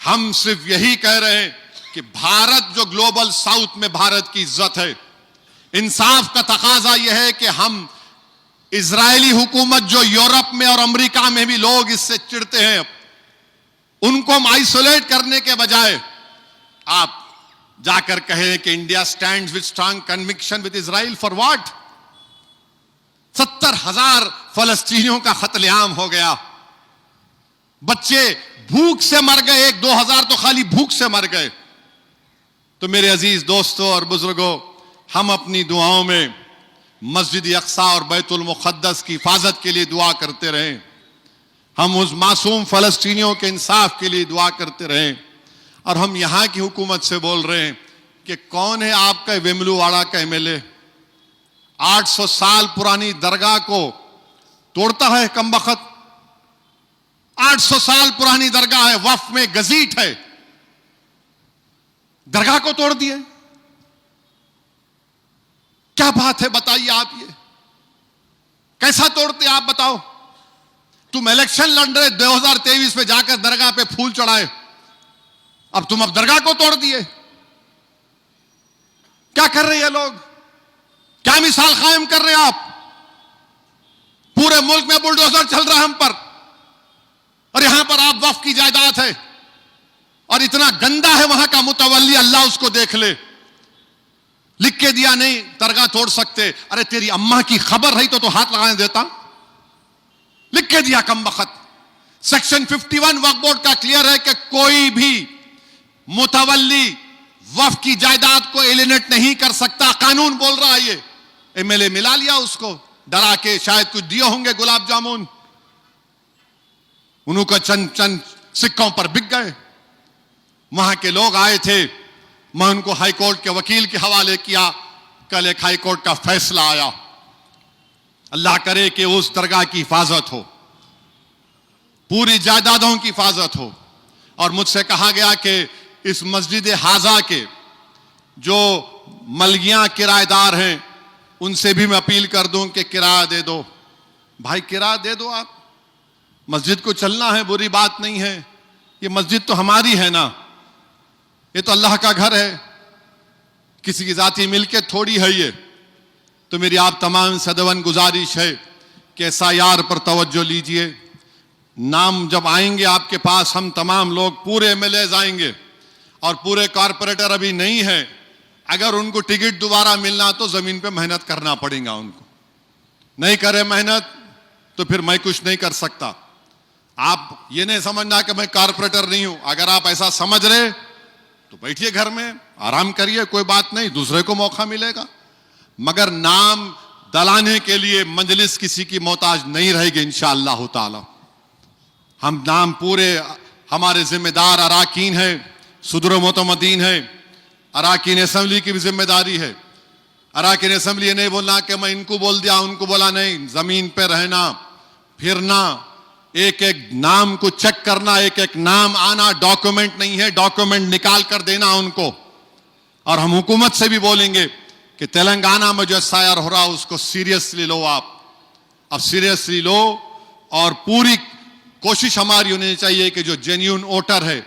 हम सिर्फ यही कह रहे हैं कि भारत जो ग्लोबल साउथ में भारत की इज्जत है, इंसाफ का तकाजा यह है कि हम इजरायली हुकूमत जो यूरोप में और अमेरिका में भी लोग इससे चिढ़ते हैं, उनको हम आइसोलेट करने के बजाय आप जाकर कहें कि India stands with strong conviction with Israel. For what? 70,000 फलस्तीनियों का कत्लेआम हो गया, बच्चे भूख से मर गए, 1-2 हजार तो खाली भूख से मर गए। तो मेरे अजीज दोस्तों और बुजुर्गों, हम अपनी दुआओं में मस्जिद अक्सा और बैतुल मुक़द्दस की हिफाजत के लिए दुआ करते रहें, हम उस मासूम फलस्तीनियों के इंसाफ के लिए दुआ करते रहें। और हम यहां की हुकूमत से बोल रहे हैं कि कौन है आपका वेमलूवाड़ा का एमएलए? 800 साल पुरानी दरगाह को तोड़ता है कमबख्त। 800 साल पुरानी दरगाह है, वक्फ में गजीट है, दरगाह को तोड़ दिए। क्या बात है बताइए आप, ये कैसा तोड़ते आप बताओ? तुम इलेक्शन लड़ रहे 2023 में जाकर दरगाह पे फूल चढ़ाए, अब तुम दरगाह को तोड़ दिए। क्या कर रहे हैं लोग? क्या मिसाल कायम कर रहे हैं आप? पूरे मुल्क में बुलडोजर चल रहा है हम पर, और यहां पर आप वक्फ की जायदाद है और इतना गंदा है वहां का मुतवल्ली, अल्लाह उसको देख ले। लिख के दिया नहीं दरगाह तोड़ सकते, अरे तेरी अम्मा की खबर रही तो हाथ लगाने देता। लिख के दिया कमबख्त। सेक्शन 51 वक्फ बोर्ड का क्लियर है कि कोई भी मुतवल्ली वक्फ की जायदाद को एलिनेट नहीं कर सकता। कानून बोल रहा है ये। एमएलए मिला लिया उसको डरा के, शायद कुछ दिए होंगे गुलाब जामुन, उन्होंने चंद सिक्कों पर बिक गए। वहां के लोग आए थे, मैं उनको हाई कोर्ट के वकील के हवाले किया। कल एक हाई कोर्ट का फैसला आया। अल्लाह करे कि उस दरगाह की हिफाजत हो, पूरी जायदादों की हिफाजत हो। और मुझसे कहा गया कि इस मस्जिद हाजा के जो मलगियां किराएदार हैं, उनसे भी मैं अपील कर दूं कि किराया दे दो। भाई किराया दे दो आप, मस्जिद को चलना है, बुरी बात नहीं है। ये मस्जिद तो हमारी है ना, ये तो अल्लाह का घर है, किसी की जाती मिल्कियत थोड़ी है ये। तो मेरी आप तमाम सदवन गुजारिश है कि SIR पर तवज्जो लीजिए। नाम जब आएंगे आपके पास, हम तमाम लोग पूरे एमएलएज आएंगे और पूरे कॉरपोरेटर अभी नहीं है। अगर उनको टिकट दोबारा मिलना तो जमीन पे मेहनत करना पड़ेगा उनको। नहीं करे मेहनत तो फिर मैं कुछ नहीं कर सकता। आप ये नहीं समझना कि मैं कॉरपोरेटर नहीं हूं। अगर आप ऐसा समझ रहे तो बैठिए घर में, आराम करिए, कोई बात नहीं, दूसरे को मौका मिलेगा। मगर नाम दलाने के लिए मजलिस किसी की मोहताज नहीं रहेगी इंशाअल्लाह ताला। हम नाम पूरे हमारे जिम्मेदार अराकीन है, सुदर मोतमदीन है, अराकीन असेंबली की भी जिम्मेदारी है। अराकीन असेंबली ये नहीं बोलना कि मैं इनको बोल दिया उनको बोला, नहीं। जमीन पे रहना, फिरना, एक एक नाम को चेक करना, एक एक नाम आना, डॉक्यूमेंट नहीं है डॉक्यूमेंट निकाल कर देना उनको। और हम हुकूमत से भी बोलेंगे कि तेलंगाना में जो SIR हो रहा उसको सीरियसली लो आप, अब सीरियसली लो। और पूरी कोशिश हमारी होनी चाहिए कि जो जेन्युइन वोटर है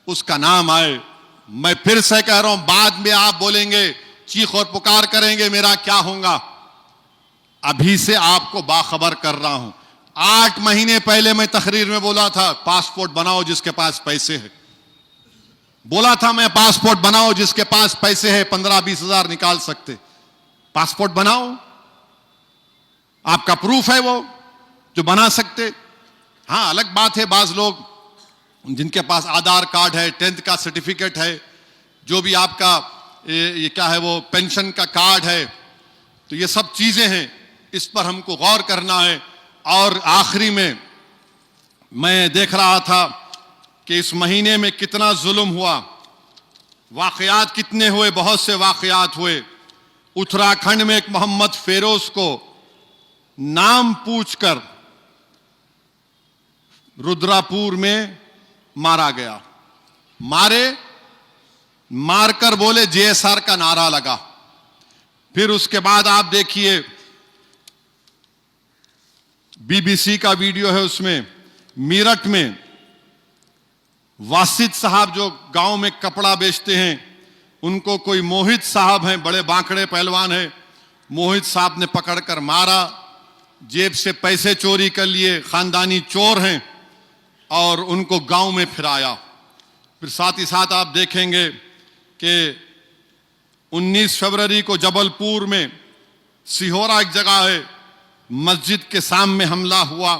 उसका नाम आए। मैं फिर से कह रहा हूं, बाद में आप बोलेंगे, चीख और पुकार करेंगे मेरा क्या होगा। अभी से आपको बाखबर कर रहा हूं। 8 महीने पहले मैं तकरीर में बोला था, पासपोर्ट बनाओ जिसके पास पैसे है। बोला था मैं, पासपोर्ट बनाओ जिसके पास पैसे है, 15-20 हजार निकाल सकते। पासपोर्ट बनाओ, आपका प्रूफ है वो जो बना सकते। हां, अलग बात है बाज लोग जिनके पास आधार कार्ड है, 10th का सर्टिफिकेट है, जो भी आपका ये क्या है वो पेंशन का कार्ड है, तो ये सब चीजें हैं, इस पर हमको गौर करना है। और आखिरी में मैं देख रहा था कि इस महीने में कितना जुल्म हुआ, वाकयात कितने हुए, बहुत से वाकयात हुए। उत्तराखंड में एक मोहम्मद फेरोज को नाम पूछकर रुद्रापुर में मारा गया। मारकर बोले JSR का नारा लगा। फिर उसके बाद आप देखिए, BBC का वीडियो है, उसमें मीरठ में वासिद साहब जो गांव में कपड़ा बेचते हैं, उनको कोई मोहित साहब हैं, बड़े बांकड़े पहलवान हैं, मोहित साहब ने पकड़कर मारा, जेब से पैसे चोरी कर लिए, खानदानी चोर हैं, और उनको गांव में फिराया। फिर साथ ही साथ आप देखेंगे कि 19 फरवरी को जबलपुर में, सिहोरा एक जगह है, मस्जिद के सामने हमला हुआ,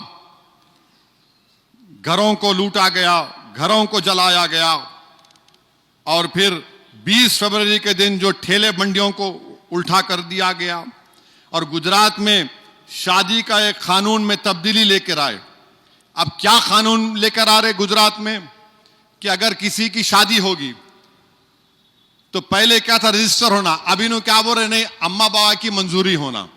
घरों को लूटा गया, घरों को जलाया गया। और फिर 20 फरवरी के दिन जो ठेले मंडियों को उल्टा कर दिया गया। और गुजरात में शादी का एक कानून में तब्दीली लेकर आए। अब क्या कानून लेकर आ रहे गुजरात में कि अगर किसी की शादी होगी तो पहले क्या था, रजिस्टर होना, अब इन्हों क्या बोल रहे, नहीं, अम्मा बाबा की मंजूरी होना।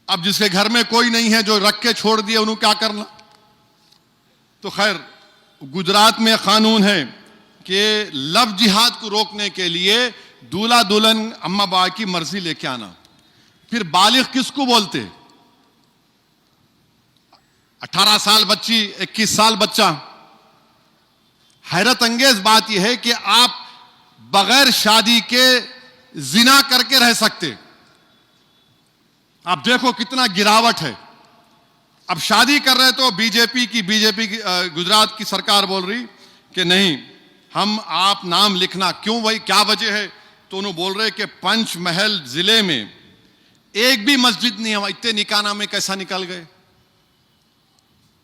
अब जिसके घर में कोई नहीं है, जो रख के छोड़ दिए, उन्होंने क्या करना। तो खैर, गुजरात में कानून है कि लव जिहाद को रोकने के लिए दूल्हा दुल्हन अम्मा बाबा की मर्जी लेके आना। फिर बालिग किसको बोलते, 18 साल बच्ची, 21 साल बच्चा। हैरत अंगेज बात यह है कि आप बगैर शादी के जिना करके रह सकते। आप देखो कितना गिरावट है। अब शादी कर रहे तो बीजेपी की गुजरात की सरकार बोल रही कि नहीं, हम आप नाम लिखना, क्यों भाई, क्या वजह है। तो उन्होंने बोल रहे कि पंचमहल जिले में एक भी मस्जिद नहीं है, इतने निकाह में कैसा निकल गए।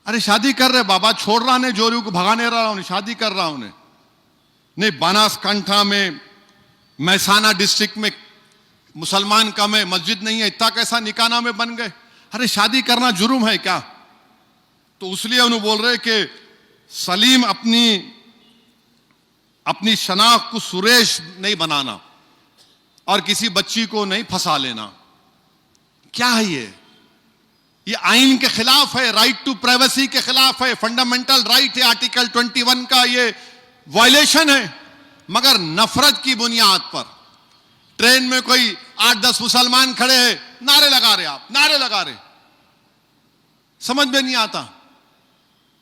अरे शादी कर रहे बाबा, छोड़ रहा ने जोरू को, भगाने रहा उन्हें, शादी कर रहा उन्हें नहीं। बनासकांठा में, महसाना डिस्ट्रिक्ट में मुसलमान कम है, मस्जिद नहीं है, इतना कैसा निकाह में बन गए। अरे शादी करना जुर्म है क्या। तो इसलिए उन्होंने बोल रहे कि सलीम अपनी शनाख्त को सुरेश नहीं बनाना और किसी बच्ची को नहीं फंसा लेना। क्या है ये आइन के खिलाफ है, राइट टू प्राइवेसी के खिलाफ है, फंडामेंटल राइट है, आर्टिकल 21 का ये वायलेशन है। मगर नफरत की बुनियाद पर ट्रेन में कोई 8-10 मुसलमान खड़े हैं, नारे लगा रहे, आप नारे लगा रहे, समझ में नहीं आता।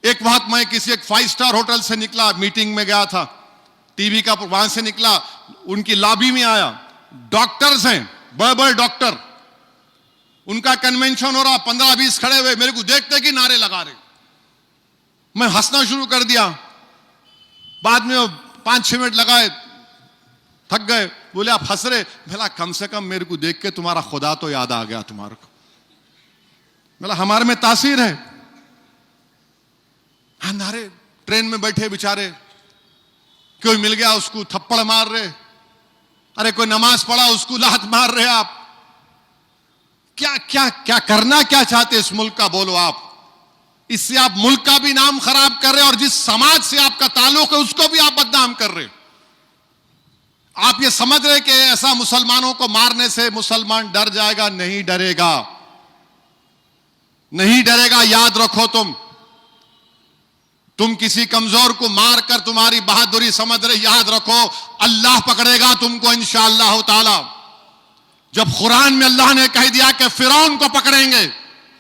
एक वक्त मैं किसी एक 5 स्टार होटल से निकला, मीटिंग में गया था, टीवी का, वहां से निकला, उनकी लॉबी में आया, डॉक्टर्स हैं, बड़े बड़े डॉक्टर, उनका कन्वेंशन हो रहा, 15-20 खड़े हुए, मेरे को देखते कि नारे लगा रहे। मैं हंसना शुरू कर दिया। बाद में 5-6 मिनट लगाए, थक गए, बोले आप हंस रहे। भला कम से कम मेरे को देख के तुम्हारा खुदा तो याद आ गया तुम्हारे को। बोला हमारे में तासीर है। हाँ, नारे, ट्रेन में बैठे बेचारे, कोई मिल गया उसको थप्पड़ मार रहे, अरे कोई नमाज पढ़ा उसको लात मार रहे। आप क्या क्या क्या करना क्या चाहते इस मुल्क का, बोलो आप। इससे आप मुल्क का भी नाम खराब कर रहे और जिस समाज से आपका ताल्लुक है उसको भी आप बदनाम कर रहे। आप ये समझ रहे कि ऐसा मुसलमानों को मारने से मुसलमान डर जाएगा? नहीं डरेगा, नहीं डरेगा। याद रखो, तुम किसी कमजोर को मारकर तुम्हारी बहादुरी समझ रहे, याद रखो अल्लाह पकड़ेगा तुमको इंशाअल्लाह ताला। जब कुरान में अल्लाह ने कह दिया कि फिरौन को पकड़ेंगे,